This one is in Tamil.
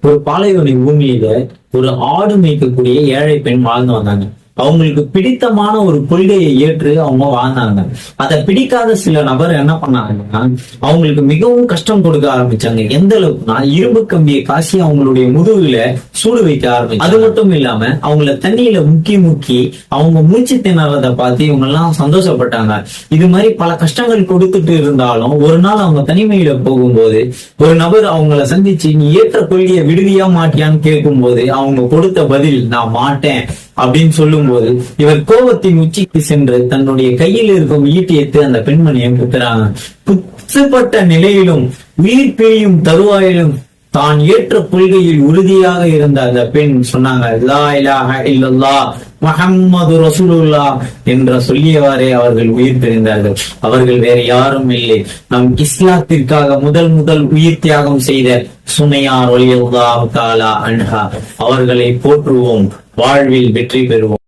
ஒரு பாலைவன பூமியில ஒரு ஆடு மேய்க்கக்கூடிய ஏழை பெண் வாழ்ந்து வந்தாங்க. அவங்களுக்கு பிடித்தமான ஒரு கொள்கையை ஏற்று அவங்க வாழ்ந்தாங்க. அதை பிடிக்காத சில நபர் என்ன பண்ணாங்கன்னா அவங்களுக்கு மிகவும் கஷ்டம் கொடுக்க ஆரம்பிச்சாங்க. எந்த அளவுக்குனா இரும்பு கம்பியை காசி அவங்களுடைய முதுகுல சூடு வைக்க ஆரம்பிச்சு. அது மட்டும் இல்லாம அவங்கள தண்ணியில முக்கி அவங்க மூச்சு திணறதை பார்த்து இவங்க எல்லாம் சந்தோஷப்பட்டாங்க. இது மாதிரி பல கஷ்டங்கள் கொடுத்துட்டு இருந்தாலும் ஒரு நாள் அவங்க தனிமையில போகும்போது ஒரு நபர் அவங்கள சந்திச்சு நீ ஏற்ற கொள்கையை விடுதியா மாட்டியான்னு கேட்கும் போது அவங்க கொடுத்த பதில் நான் மாட்டேன் அப்படின்னு சொல்லும் போது இவர் கோபத்தின் உச்சிக்கு சென்று தன்னுடைய கையில் இருக்கும் ஈட்டியத்தை அந்த பெண்மணியை குத்துறாங்க. குத்துப்பட்ட நிலையிலும் உயிர் பிரியும் தருவாயிலும் தான் ஏற்ற கொள்கையில் உறுதியாக இருந்த அந்த பெண் சொன்னாங்க, லா இலாஹ இல்லல்லாஹ் முஹம்மது ரசூலுல்லாஹ் என்ற சொல்லியவாறே அவர்கள் உயிர் பிரிந்தார்கள். அவர்கள் வேற யாரும் இல்லை, நம் இஸ்லாத்திற்காக முதல் உயிர் தியாகம் செய்த சுமையார் ரலியல்லாஹு தஆலா அன்ஹா. அவர்களை போற்றுவோம், வாழ்வில் வெற்றி பெறுவோம்.